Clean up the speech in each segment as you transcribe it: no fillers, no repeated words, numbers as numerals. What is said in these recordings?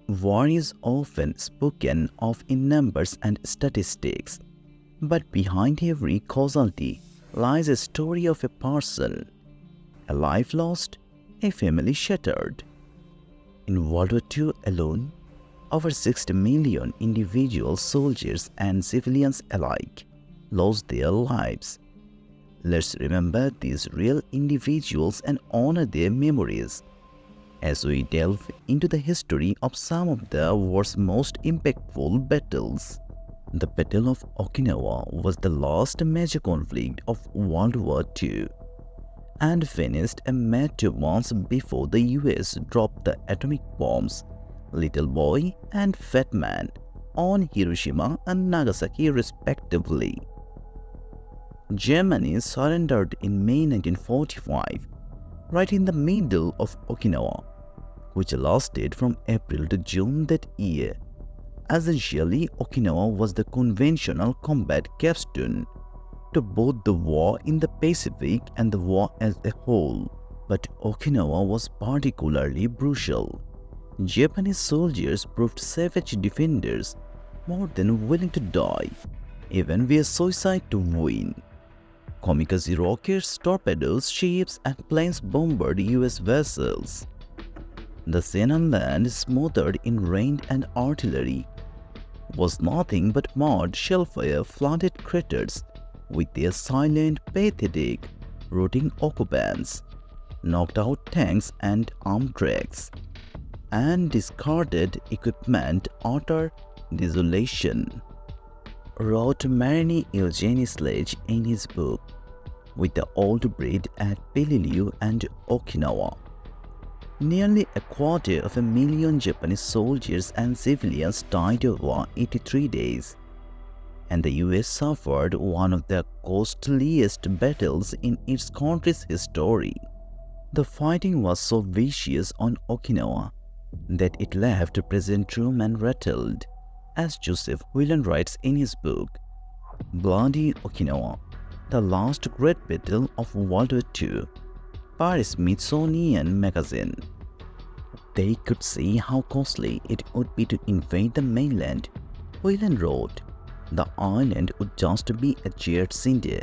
War is often spoken of in numbers and statistics, but behind every casualty lies a story of a person, a life lost, a family shattered. In World War II alone, over 60 million individual soldiers and civilians alike lost their lives. Let's remember these real individuals and honor their memories as we delve into the history of some of the war's most impactful battles. The Battle of Okinawa was the last major conflict of World War II and finished a mere 2 months before the US dropped the atomic bombs Little Boy and Fat Man on Hiroshima and Nagasaki respectively. Germany surrendered in May 1945, right in the middle of Okinawa, which lasted from April to June that year. Essentially, Okinawa was the conventional combat capstone to both the war in the Pacific and the war as a whole. But Okinawa was particularly brutal. Japanese soldiers proved savage defenders, more than willing to die, even via suicide to win. Kamikaze rockets, torpedoes, ships, and planes bombarded US vessels. The sea and land, smothered in rain and artillery, was nothing but mud, shellfire, flooded craters with their silent, pathetic, rotting occupants, knocked out tanks and armed trucks, and discarded equipment, utter desolation, wrote Marine Eugene Sledge in his book With the Old Breed at Peleliu and Okinawa. Nearly 250,000 Japanese soldiers and civilians died over 83 days, and the US suffered one of the costliest battles in its country's history. The fighting was so vicious on Okinawa that it left President Truman rattled, as Joseph Whelan writes in his book, Bloody Okinawa, the last great battle of World War II, per Smithsonian Magazine. They could see how costly it would be to invade the mainland. Whelan wrote, the island would just be a charred cinder.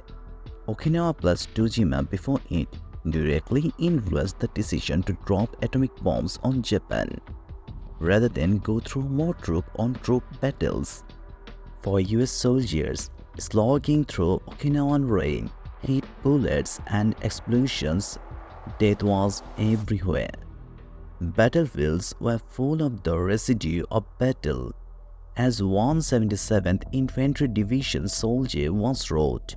Okinawa plus Tsushima before it directly influenced the decision to drop atomic bombs on Japan, rather than go through more troop-on-troop battles. For US soldiers, slogging through Okinawan rain, heat, bullets, and explosions, death was everywhere. Battlefields were full of the residue of battle, as 177th Infantry Division soldier once wrote,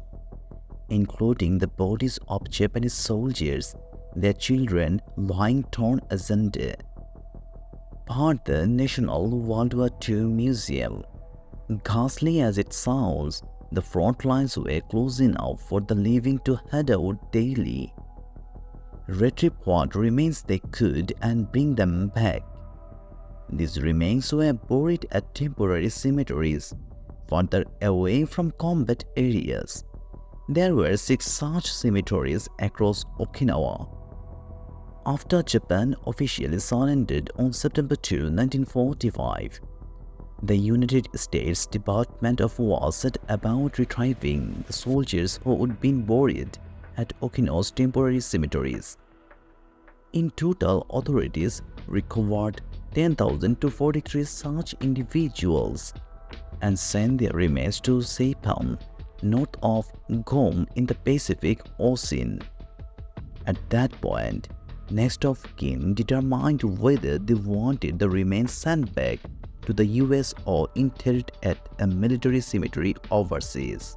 including the bodies of Japanese soldiers, their children lying torn asunder. Part the National World War II Museum. Ghastly as it sounds, the front lines were close enough for the living to head out daily, retrieve what remains they could and bring them back. These remains were buried at temporary cemeteries further away from combat areas. There were 6 such cemeteries across Okinawa. After Japan officially surrendered on September 2, 1945, the United States Department of War set about retrieving the soldiers who had been buried at Okinawa's temporary cemeteries. In total, authorities recovered 10,000 to 43 such individuals and sent their remains to Saipan, north of Guam in the Pacific Ocean. At that point, next of kin determined whether they wanted the remains sent back to the US or interred at a military cemetery overseas.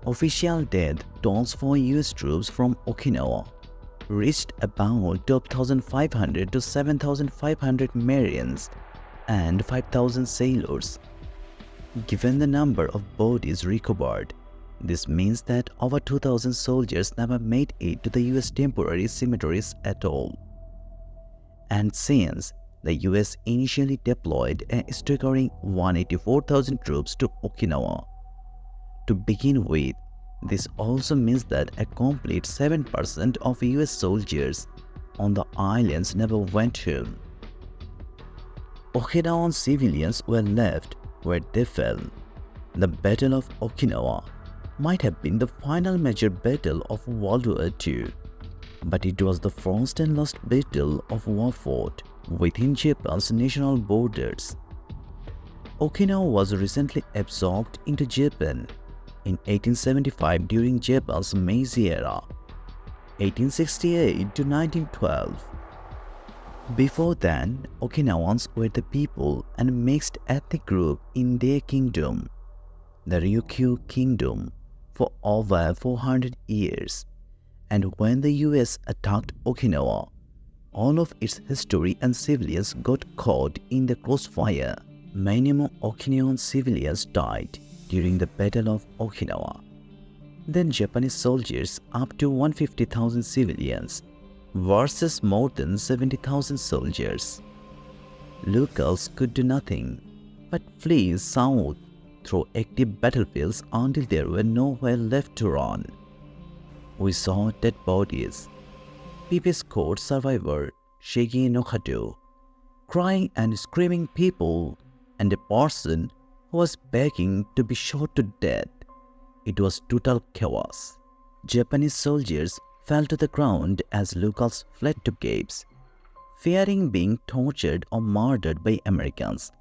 Official death tolls for US troops from Okinawa reached about 12,500 to 7,500 Marines and 5,000 sailors. Given the number of bodies recovered, this means that over 2,000 soldiers never made it to the US temporary cemeteries at all. And since the US initially deployed a staggering 184,000 troops to Okinawa to begin with, this also means that a complete 7% of US soldiers on the islands never went home. Okinawan civilians were left where they fell. The Battle of Okinawa might have been the final major battle of World War II, but it was the first and last battle of war fought within Japan's national borders. Okinawa was recently absorbed into Japan in 1875 during Japan's Meiji era, 1868 to 1912. Before then, Okinawans were the people and mixed ethnic group in their kingdom, the Ryukyu Kingdom, for over 400 years. And when the US attacked Okinawa, all of its history and civilians got caught in the crossfire. Many more Okinawan civilians died during the Battle of Okinawa than Japanese soldiers, up to 150,000 civilians versus more than 70,000 soldiers. Locals could do nothing but flee south through active battlefields until there were nowhere left to run. We saw dead bodies. Previous court survivor Shigi Nokado, crying and screaming people, and a person who was begging to be shot to death. It was total chaos. Japanese soldiers fell to the ground as locals fled to caves, fearing being tortured or murdered by Americans.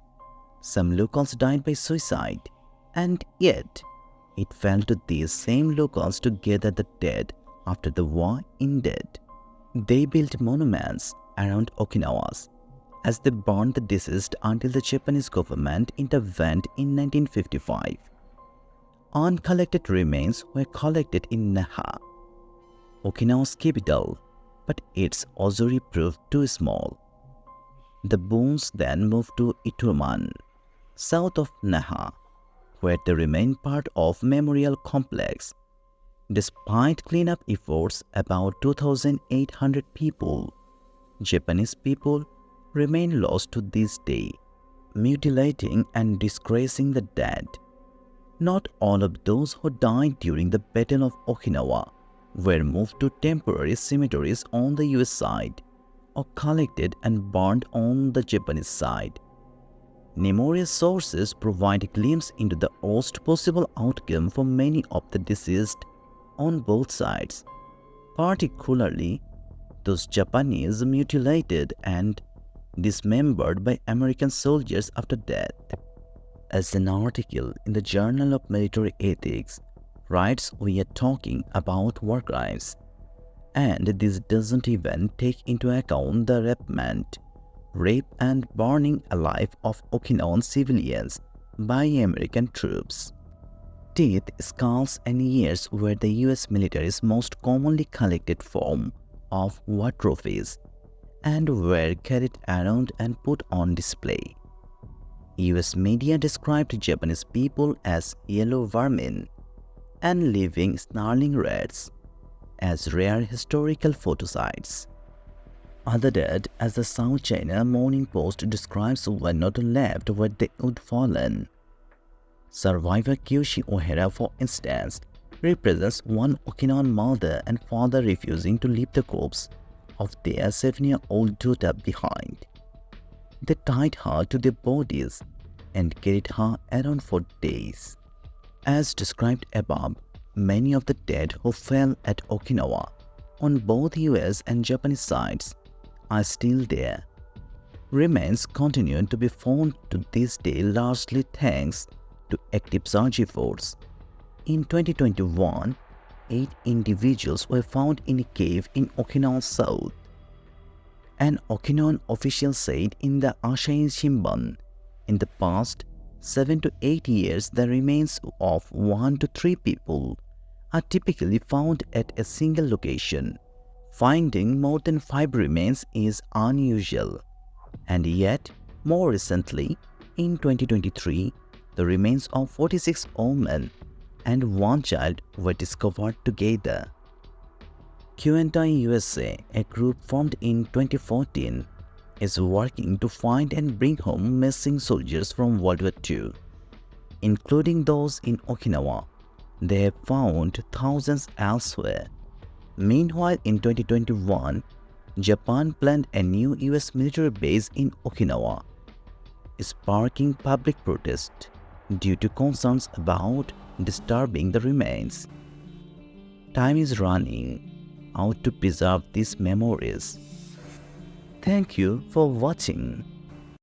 Some locals died by suicide, and yet it fell to these same locals to gather the dead after the war ended. They built monuments around Okinawas as they burned the deceased until the Japanese government intervened in 1955. Uncollected remains were collected in Naha, Okinawa's capital, but its osuri proved too small. The bones then moved to Ituman, south of Naha, where they remain part of Memorial Complex. Despite cleanup efforts, about 2,800 people, Japanese people, remain lost to this day, mutilating and disgracing the dead. Not all of those who died during the Battle of Okinawa were moved to temporary cemeteries on the US side or collected and burned on the Japanese side. Numerous sources provide a glimpse into the worst possible outcome for many of the deceased on both sides, particularly those Japanese mutilated and dismembered by American soldiers after death. As an article in the Journal of Military Ethics writes, we are talking about war crimes, and this doesn't even take into account the rape and burning alive of Okinawan civilians by American troops. Teeth, skulls, and ears were the US military's most commonly collected form of war trophies and were carried around and put on display. US media described Japanese people as yellow vermin and living snarling rats as rare historical photosites. Other dead, as the South China Morning Post describes, were not left where they would fallen. Survivor Kyoshi Ohara, for instance, represents one Okinawan mother and father refusing to leave the corpse of their 7-year-old daughter behind. They tied her to their bodies and carried her around for days. As described above, many of the dead who fell at Okinawa on both US and Japanese sides are still there. Remains continue to be found to this day, largely thanks to active search efforts. In 2021, 8 individuals were found in a cave in Okinawa South. An Okinawan official said in the Asahi Shimbun, in the past 7 to 8 years, the remains of 1 to 3 people are typically found at a single location. Finding more than 5 remains is unusual. And yet, more recently, in 2023, the remains of 46 women and 1 child were discovered together. Casualties USA, a group formed in 2014, is working to find and bring home missing soldiers from World War II, including those in Okinawa. They have found thousands elsewhere. Meanwhile, in 2021, Japan planned a new US military base in Okinawa. sparking public protest due to concerns about disturbing the remains. Time is running out to preserve these memories. Thank you for watching.